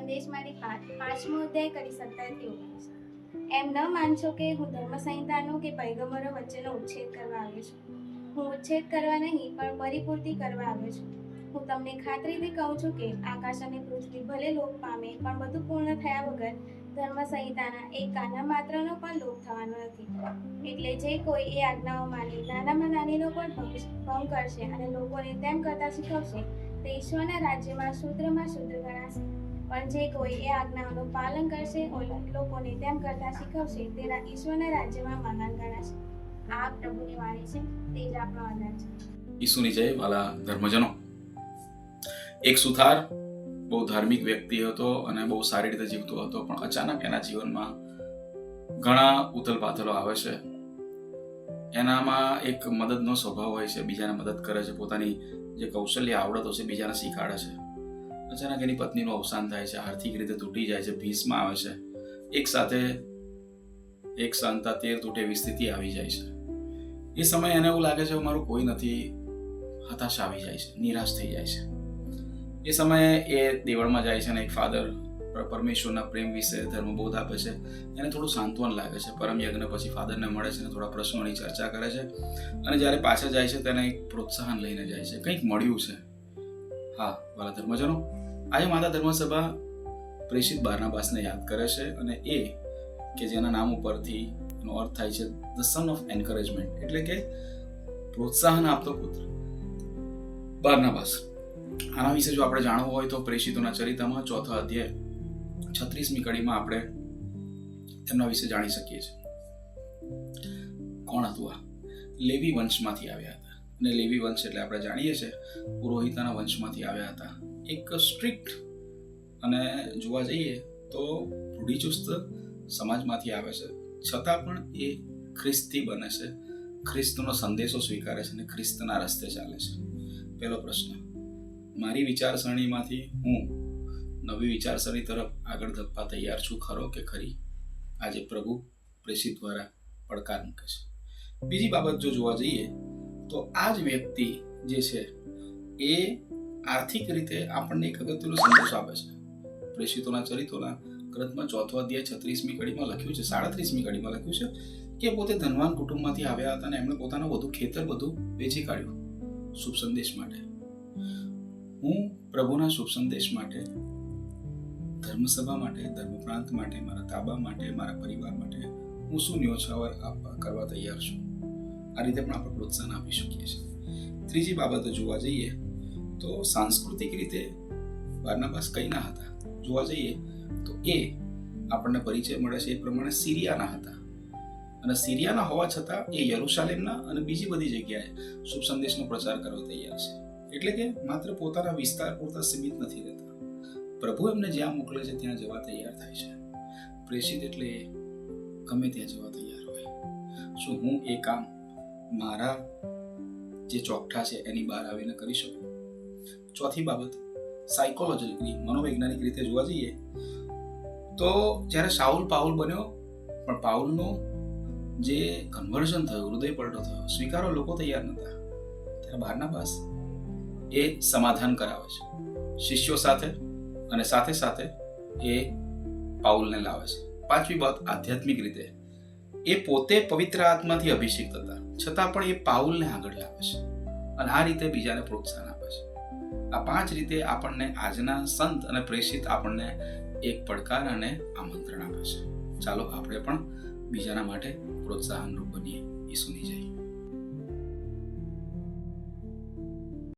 સંદેશમાંથી 5મો અધ્યાય કરી 17 19. એમ ન માનશો કે હું ધર્મસંહિતાનો કે પૈગંબરો વચ્ચેનો ઉચ્છેદ કરવા આવ્યો છું. હું ઉચ્છેદ કરવા નહીં પણ પરિપૂર્તિ કરવા આવ્યો છું. હું તમને ખાતરીથી કહું છું કે આકાશ અને પૃથ્વી ભલે લોપ પામે પણ બધું પૂર્ણ થયા વગર ધર્મસંહિતાના એક કાના માત્રનો પણ લોપ થવાનો નથી. એટલે જે કોઈ એ આજ્ઞાઓ માની નાનામાં નાનીનો પણ ભંગ કરશે અને લોકોને તેમ કરતા શીખવશે તે ઈશ્વરના રાજ્યમાં શૂદ્રમાં શૂદ્ર ગણાશે. પણ જે કોઈ એ આજ્ઞાઓનું પાલન કરશે લોકોને તેમ કરતા શીખવશે તે ઈશ્વરના રાજ્યમાં મહાન ગણાશે. આ પ્રભુની વાણી છે, તે જ આપણો આધાર છે. ઈસુની જય. વાલા ધર્મજનો, એક સુથાર બહુ ધાર્મિક વ્યક્તિ હતો અને બહુ સારી રીતે જીવતો હતો, પણ અચાનક એના જીવનમાં ઘણા ઉથલ પાથલો આવે છે. એનામાં એક મદદનો સ્વભાવ હોય છે, બીજાને મદદ કરે છે, પોતાની જે કૌશલ્ય આવડતો છે બીજાને શીખાડે છે. અચાનક એની પત્નીનું અવસાન થાય છે, આર્થિક રીતે તૂટી જાય છે, ભીસમાં આવે છે, એક સાથે એક સંતા 13 તૂટે એવી સ્થિતિ આવી જાય છે. એ સમયે એને એવું લાગે છે મારું કોઈ નથી, હતાશ આવી જાય છે, નિરાશ થઈ જાય છે. એ સમયે એ દેવળમાં જાય છે અને એક ફાધર પરમેશ્વરના પ્રેમ વિશે ધર્મબોધ આપે છે. એને થોડું સાંત્વન લાગે છે. પરમ યજ્ઞ પછી ફાધરને મળે છે અને થોડા પ્રશ્નોની ચર્ચા કરે છે અને જ્યારે પાછા જાય છે તેને એક પ્રોત્સાહન લઈને જાય છે, કંઈક મળ્યું છે. હા વાલા ધર્મજનો, આજે માતા ધર્મસભા પ્રેષિત બારનાબાસને યાદ કરે છે અને એ કે જેના નામ ઉપરથી એનો અર્થ થાય છે ધ સન ઓફ એન્કરેજમેન્ટ, એટલે કે પ્રોત્સાહન આપતો પુત્ર બારનાબાસ. આના વિશે જો આપણે જાણવું હોય તો પ્રેષિતોના ચરિત્રમાં 4થા અધ્યાય 36મી કડીમાં આપણે તેમના વિશે જાણી શકીએ છીએ. કોણ હતું આ? લેવી વંશમાંથી આવ્યા હતા. અને લેવી વંશ એટલે આપણે જાણીએ છીએ પુરોહિતના વંશમાંથી આવ્યા હતા. એક સ્ટ્રિક્ટ અને જોવા જઈએ તો રૂઢિચુસ્ત સમાજમાંથી આવે છે, છતાં પણ એ ખ્રિસ્તી બને છે, ખ્રિસ્તનો સંદેશો સ્વીકારે છે અને ખ્રિસ્તના રસ્તે ચાલે છે. પહેલો પ્રશ્ન, મારી વિચારસરણીમાંથી હું નવી વિચારસરણી તરફ આગળ ધપવા તૈયાર છું ખરો કે ખરી? આજે પ્રભુ પ્રેષિત દ્વારા પડકાર મૂકે છે. બીજી બાબત જો જોવા જઈએ તો આ જ વ્યક્તિ જે છે એ આર્થિક રીતે આપણને એક અગત્યનો સંદેશ આપે છે. પ્રેષિતોના ચરિત્રોના ગ્રંથમાં 4થો અધ્યાય 36મી કડીમાં લખ્યું છે, 37મી કડીમાં લખ્યું છે કે પોતે ધનવાન કુટુંબમાંથી આવ્યા હતા અને એમણે પોતાનું બધું ખેતર બધું વેચી કાઢ્યું શુભ સંદેશ માટે. હું પ્રભુના શુભ સંદેશ માટે, ધર્મસભા માટે, ધર્મપ્રાંત માટે, મારા તાબા માટે, મારા પરિવાર માટે હું શું ન્યોછાવર કરવા તૈયાર છું. આ રીતે પણ આપણે પ્રોત્સાહન આપી શકીએ છીએ. ત્રીજી બાબતો જોવા જઈએ તો સાંસ્કૃતિક રીતે બારનાબાસ કઈ ના હતા. જોવા જઈએ તો એ આપણને પરિચય મળે છે એ પ્રમાણે સિરિયાના હતા અને સિરિયાના હોવા છતાં એ યરુશાલેમના અને બીજી બધી જગ્યાએ શુભ સંદેશનો પ્રચાર કરવા તૈયાર છે. એટલે કે માત્ર પોતાના વિસ્તાર પૂરતા સીમિત નથી રહેતા. પ્રભુ એમને જ્યાં મોકલે છે ત્યાં જવા તૈયાર થાય છે. પ્રેષિત એટલે ગમે ત્યાં જવા તૈયાર હોય. શું હું એ કામ મારા જે ચોકઠા છે એની બહાર આવીને કરી શકું? ચોથી બાબત, સાયકોલોજીકલી મનોવૈજ્ઞાનિક રીતે જોવા જઈએ તો જ્યારે શાઉલ પાઉલ બન્યો પણ પાઉલનું જે કન્વર્ઝન થયું, હૃદય પલટો થયો, સ્વીકારો લોકો તૈયાર નહોતા, ત્યારે બારનાબાસ એ સમાધાન કરાવે છે શિષ્યો સાથે અને સાથે સાથે એ પાઉલને લાવે છે. પાંચમી બાબત, આધ્યાત્મિક રીતે એ પોતે પવિત્ર આત્માથી અભિષેક હતા છતાં પણ એ પાઉલને આગળ લાવે છે અને આ રીતે બીજાને પ્રોત્સાહન આપે છે. આ 5 રીતે આપણને આજના સંત અને પ્રેષિત આપણને એક પડકાર અને આમંત્રણ આપે છે. ચાલો આપણે પણ બીજાના માટે પ્રોત્સાહનરૂપ બનીએ. ઈસુની જય.